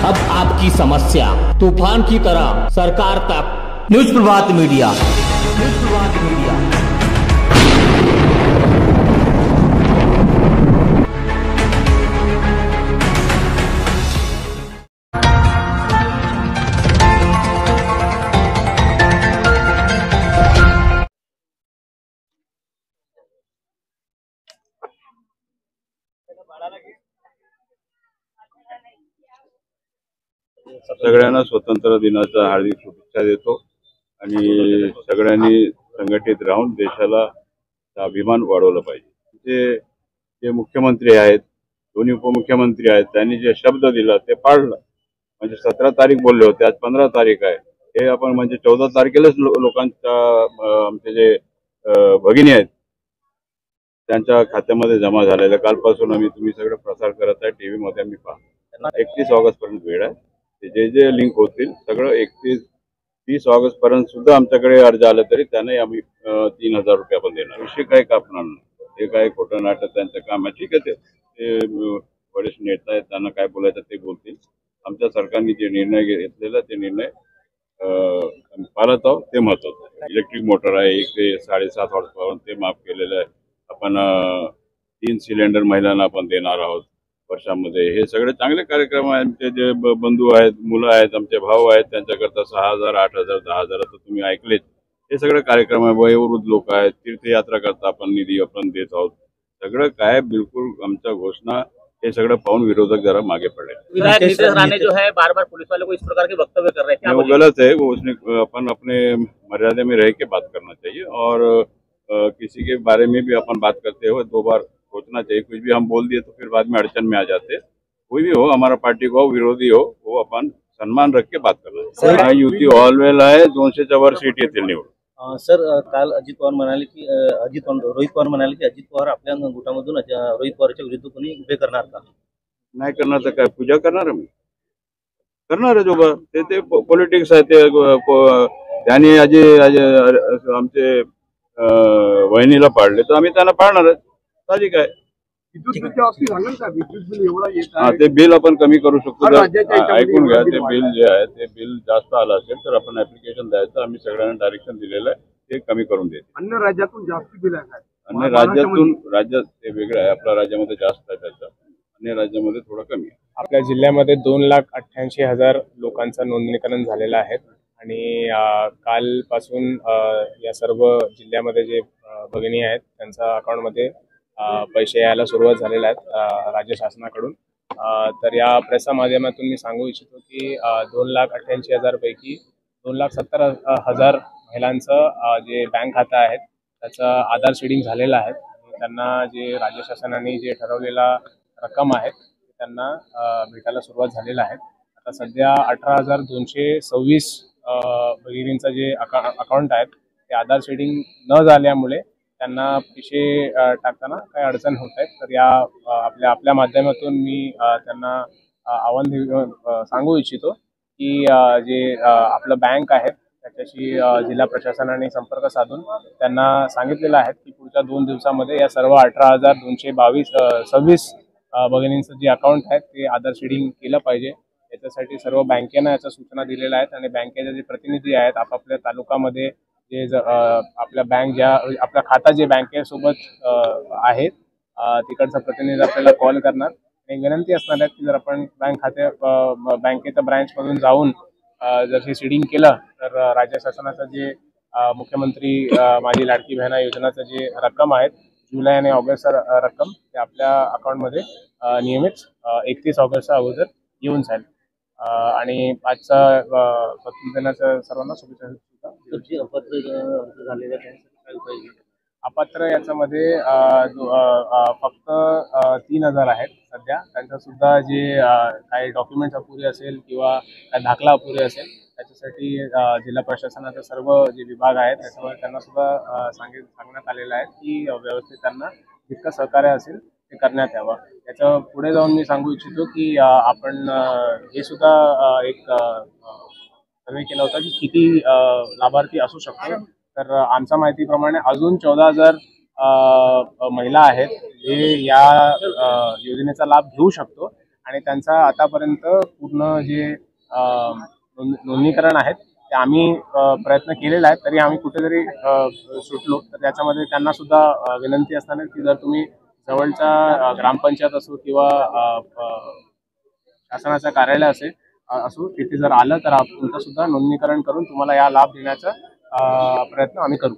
अब आपकी समस्या तूफान की तरह सरकार तक। न्यूज प्रभात मीडिया, न्यूज प्रभात मीडिया। सगळ्यांना स्वतंत्र दिनाच्या हार्दिक शुभेच्छा देतो आणि सगळ्यांनी संघटित राहून देशाला अभिमान वाढवला पाहिजे। जे मुख्यमंत्री आहेत, दोन्ही उपमुख्यमंत्री आहेत, त्यांनी जे शब्द दिला ते पाळलं। म्हणजे 17 तारीख बोलले होते, आज 15 तारीख आहे। हे आपण म्हणजे 14 तारखेलाच लोकांच्या आमचे जे भगिनी आहेत त्यांच्या खात्यामध्ये जमा झालेलं कालपासून आम्ही तुम्ही सगळं प्रसार करत आहे टीव्ही मध्ये आम्ही पाहतो। 31 ऑगस्ट पर्यंत वेळ आहे। जे लिंक होतील सगळं 31-30 ऑगस्ट पर्यंत सुद्धा आमच्याकडे अर्ज आले तरी त्यांनाही आम्ही 3000 रुपये आपण देणार। विषय काय कापणार नाही, हे काय खोटं नाटक त्यांचं काम आहे। ठीक आहे, ते वरिष्ठ नेता आहेत, त्यांना काय बोलायचं ते बोलतील। आमच्या सरकारने जे निर्णय घेतलेला ते निर्णय पाळत आहोत, ते महत्वाचं आहे। इलेक्ट्रिक मोटर आहे 1 ते 7.5 हॉर्स पॉवर ते माफ केलेलं आहे आपण। 3 सिलेंडर महिलांना आपण देणार आहोत वर्षामध्ये। हे सगळे चांगले कार्यक्रम आहेत। आमचे जे बंधू आहेत, मुलं आहेत, आमचे भाऊ आहेत, त्यांच्याकरता 6000, 8000, 10000 तर तुम्ही ऐकलेच। हे सगळे कार्यक्रम आहे। वयोवृद्ध लोक आहेत, तीर्थयात्रा करता आपण निधी आपण देत आहोत। सगळं काय बिलकुल आमच्या घोषणा हे सगळं पाहून विरोधक जरा मागे पडले। विधायक नीतीश राणे जो है बार बार पुलिस वालों को इस प्रकार के वक्तव्य कर रहे हैं, वो गलत है। वो उसने अपन अपने मर्यादा में रह के बात करना चाहिए और किसी के बारे में भी अपन बात करते हुए 2 बार सोचना चाहिए। कुछ भी हम बोल दिए तो फिर बाद में अड़चन में आ जाते। कोई भी हो, हमारा पार्टी को विरोधी हो, वो अपन सन्मान रख के बात करना चाहिए। युती ऑलवेल आहे, 200च्या वर सीट येतील निवडून। सर, काल अजित पवार म्हणाले की रोहित पवार म्हणाले की अजित पवार आपल्या गुटामधून रोहित पवारच्या विरुद्ध कोणी उभे करणार का? नाही करणार तर काय पूजा करणार मी करणार आहे। जो ते पॉलिटिक्स आहे ते त्यांनी आमचे वहिनीला पाडले तर आम्ही त्यांना पाळणार आहे, साहजिक आहे। ते बिल आपण कमी करू शकतो। ऐकून घ्या, ते बिल जे आहे ते बिल जास्त आलं असेल तर आपण ऍप्लिकेशन द्यायचं। आम्ही सगळ्यांना डायरेक्शन दिलेलं आहे, ते कमी करून देते। अन्य राज्यातून जास्त बिल आहे, अन्य राज्यात ते वेगळं आहे। आपल्या राज्यामध्ये जास्त आहे त्याचं, अन्य राज्यामध्ये थोडं कमी आहे। आपल्या जिल्ह्यामध्ये 2,88,000 लोकांचं नोंदणीकरण झालेलं आहे आणि कालपासून या सर्व जिल्ह्यामध्ये जे भगिनी आहेत त्यांच्या अकाउंटमध्ये पैसे यायला सुरुवात झालेल्या आहेत राज्य शासनाकडून। तर या प्रसार माध्यमातून मी सांगू इच्छितो की 2,88,000 पैकी 2,70,000 महिलांचं जे बँक खातं आहेत त्याचं आधार सीडिंग झालेलं आहे। त्यांना जे राज्य शासनाने जे ठरवलेला रक्कम आहे त्यांना भेटायला सुरुवात झालेला आहे। आता सध्या 18,226 भगिनींचं जे अकाउंट आहेत ते आधार सीडिंग न झाल्यामुळे त्यांना पैसे टाकताना काही अडचण होत आहेत। तर या आपल्या माध्यमातून मी त्यांना आव्हान सांगू इच्छितो की जे आपलं बँक आहे त्याच्याशी जिल्हा प्रशासनाने संपर्क साधून त्यांना सांगितलेलं आहे की पुढच्या 2 दिवसामध्ये या सर्व 18,226 भगिनींचं जे अकाउंट आहे ते आधार सीडिंग केलं पाहिजे। याच्यासाठी सर्व बँकेनं याच्या सूचना दिलेल्या आहेत आणि बँकेचे जे प्रतिनिधी आहेत आपापल्या तालुक्यामध्ये जे आपला खाता जे बँकेसोबत आहेत तिकडचा प्रतिनिधी आपल्याला कॉल करणार आणि विनंती असणार आहे की जर आपण बँकेच्या ब्रँचमधून जाऊन जर हे सीडिंग केलं तर राज्य शासनाचं जे मुख्यमंत्री माझी लाडकी बहीण योजनाचं जे रक्कम आहेत जुलै आणि ऑगस्ट रक्कम ते आपल्या अकाउंटमध्ये नियमित 31 ऑगस्टच्या अगोदर येऊन जाईल। आणि आजचा स्वातंत्र्य दिनाच्या सर्वांना शुभेच्छा। अपात्र याच्यामध्ये फक्त 3000 आहेत सध्या। त्यांचा सुद्धा जे काही डॉक्युमेंट्स अपुरे असेल किंवा काही दाखला अपुरे असेल त्याच्यासाठी जिल्हा प्रशासनाचे सर्व जे विभाग आहेत त्याच्यामध्ये त्यांना सुद्धा सांगण्यात आलेलं आहे की व्यवस्थित त्यांना जितकं सहकार्य असेल ते करण्यात यावं। याच्या पुढे जाऊन मी सांगू इच्छितो की आपण हे सुद्धा एक सर्वे केला होता की किती लाभार्थी असू शकतो। तर आमच्या माहितीप्रमाणे अजून 14,000 महिला आहेत जे या योजनेचा लाभ घेऊ शकतो आणि त्यांचा आतापर्यंत पूर्ण जे नोंदणीकरण आहेत ते आम्ही प्रयत्न केलेला आहे, तरी आम्ही कुठेतरी सुटलो. तर त्याच्यामध्ये त्यांना सुद्धा विनंती असताना की जर तुम्ही जवळच्या ग्रामपंचायत असो किंवा शासनाचं कार्यालय असो तिथे जर आलं तर तुमचं सुद्धा नोंदणीकरण करून तुम्हाला या लाभ देण्याचा प्रयत्न आम्ही करू.